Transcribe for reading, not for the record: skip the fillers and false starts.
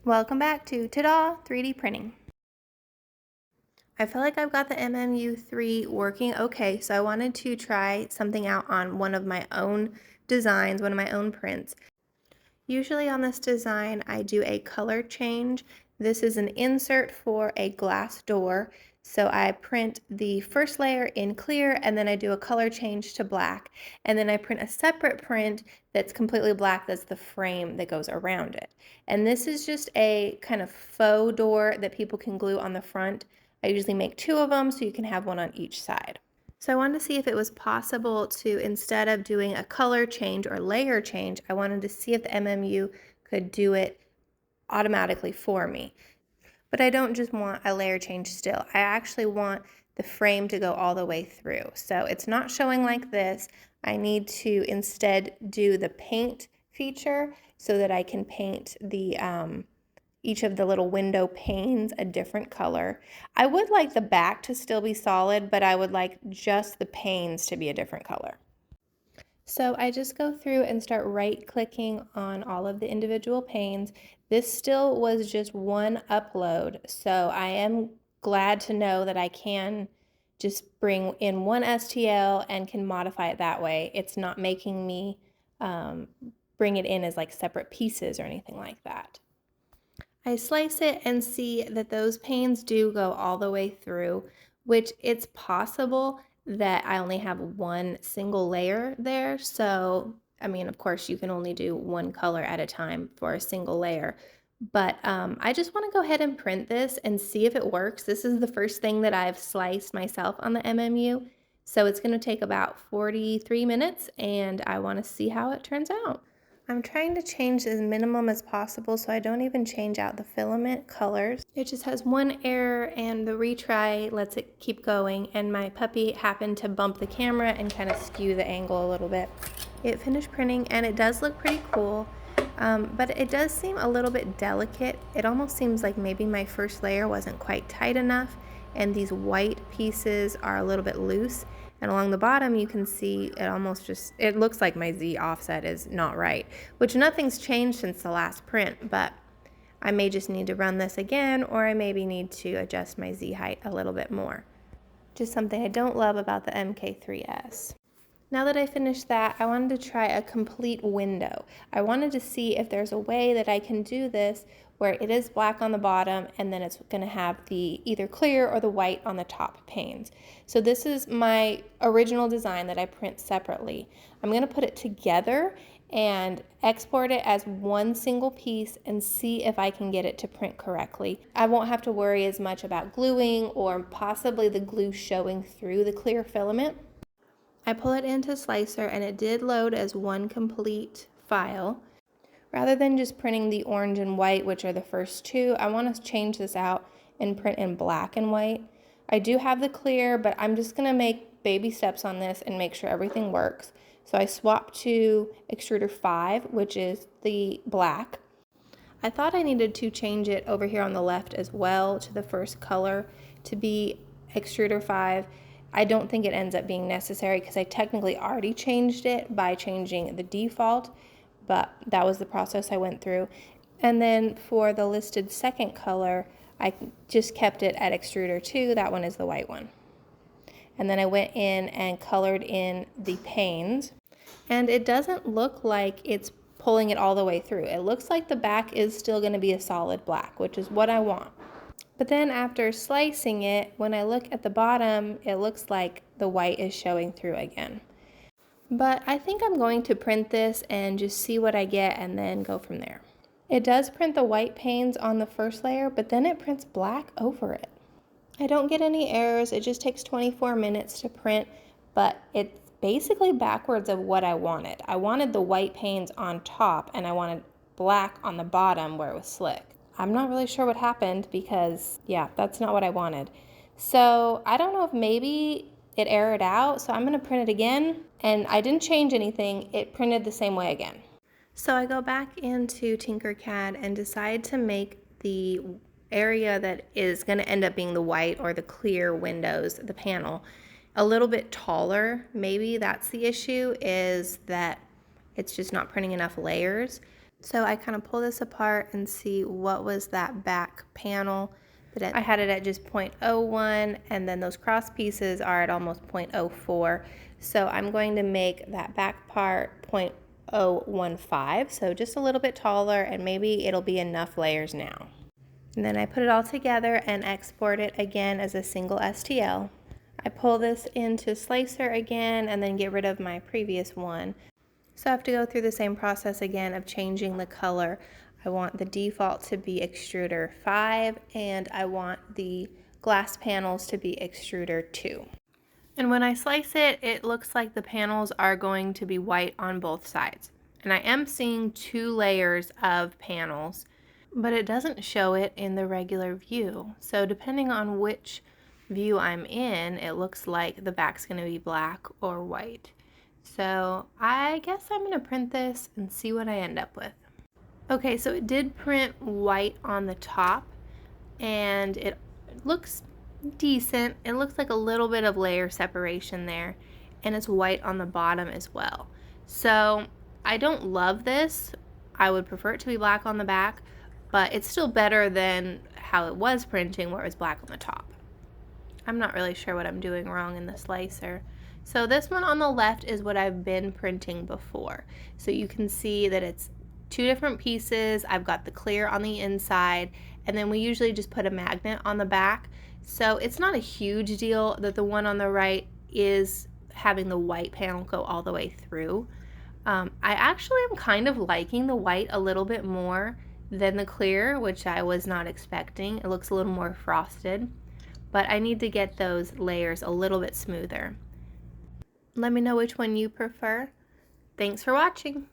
Welcome back to Ta-da 3D printing. I feel like I've got the MMU 3 working okay, so I wanted to try something out on one of my own designs, one of my own prints. Usually on this design, I do a color change. This is an insert for a glass door. So I print the first layer in clear and then I do a color change to black. And then I print a separate print that's completely black, that's the frame that goes around it. And this is just a kind of faux door that people can glue on the front. I usually make 2 of them so you can have one on each side. So I wanted to see if it was possible to, instead of doing a color change or layer change, I wanted to see if the MMU could do it automatically for me. But I don't just want a layer change still. I actually want the frame to go all the way through. So it's not showing like this. I need to instead do the paint feature so that I can paint the each of the little window panes a different color. I would like the back to still be solid, but I would like just the panes to be a different color. So I just go through and start right-clicking on all of the individual panes. This still was just one upload, so I am glad to know that I can just bring in one STL and can modify it that way. It's not making me bring it in as like separate pieces or anything like that. I slice it and see that those panes do go all the way through, which it's possible that I only have one single layer there. So, I mean, of course, you can only do one color at a time for a single layer. But I just want to go ahead and print this and see if it works. This is the first thing that I've sliced myself on the MMU. So it's going to take about 43 minutes and I want to see how it turns out. I'm trying to change as minimum as possible so I don't even change out the filament colors. It just has one error and the retry lets it keep going, and my puppy happened to bump the camera and kind of skew the angle a little bit. It finished printing and it does look pretty cool, but it does seem a little bit delicate. It almost seems like maybe my first layer wasn't quite tight enough and these white pieces are a little bit loose. And along the bottom, you can see it looks like my Z offset is not right, which nothing's changed since the last print, but I may just need to run this again, or I maybe need to adjust my Z height a little bit more. Just something I don't love about the MK3S. Now that I finished that, I wanted to try a complete window. I wanted to see if there's a way that I can do this where it is black on the bottom and then it's going to have the either clear or the white on the top panes. So this is my original design that I print separately. I'm going to put it together and export it as one single piece and see if I can get it to print correctly. I won't have to worry as much about gluing or possibly the glue showing through the clear filament. I pull it into Slicer and it did load as one complete file. Rather than just printing the orange and white, which are the first 2, I want to change this out and print in black and white. I do have the clear, but I'm just going to make baby steps on this and make sure everything works. So I swapped to extruder 5, which is the black. I thought I needed to change it over here on the left as well to the first color to be extruder 5. I don't think it ends up being necessary because I technically already changed it by changing the default, but that was the process I went through. And then for the listed second color, I just kept it at extruder 2. That one is the white one. And then I went in and colored in the panes, and it doesn't look like it's pulling it all the way through. It looks like the back is still going to be a solid black, which is what I want. But then after slicing it, when I look at the bottom, it looks like the white is showing through again. But I think I'm going to print this and just see what I get and then go from there. It does print the white panes on the first layer, but then it prints black over it. I don't get any errors. It just takes 24 minutes to print, but it's basically backwards of what I wanted. I wanted the white panes on top and I wanted black on the bottom where it was slick. I'm not really sure what happened because, yeah, that's not what I wanted. So I don't know if maybe it errored out, so I'm going to print it again. And I didn't change anything. It printed the same way again. So I go back into Tinkercad and decide to make the area that is going to end up being the white or the clear windows, the panel, a little bit taller. Maybe that's the issue, is that it's just not printing enough layers. So I kind of pull this apart and see what was that back panel. I had it at just 0.01, and then those cross pieces are at almost 0.04. So I'm going to make that back part 0.015, so just a little bit taller, and maybe it'll be enough layers now. And then I put it all together and export it again as a single STL. I pull this into Slicer again and then get rid of my previous one. So I have to go through the same process again of changing the color. I want the default to be extruder 5, and I want the glass panels to be extruder 2. And when I slice it, it looks like the panels are going to be white on both sides. And I am seeing 2 layers of panels, but it doesn't show it in the regular view. So depending on which view I'm in, it looks like the back's going to be black or white. So I guess I'm going to print this and see what I end up with. Okay, so it did print white on the top, and it looks decent. It looks like a little bit of layer separation there, and it's white on the bottom as well. So I don't love this. I would prefer it to be black on the back, but it's still better than how it was printing where it was black on the top. I'm not really sure what I'm doing wrong in the slicer. So this one on the left is what I've been printing before. So you can see that it's 2 different pieces. I've got the clear on the inside, and then we usually just put a magnet on the back. So it's not a huge deal that the one on the right is having the white panel go all the way through. I actually am kind of liking the white a little bit more than the clear, which I was not expecting. It looks a little more frosted, but I need to get those layers a little bit smoother. Let me know which one you prefer. Thanks for watching.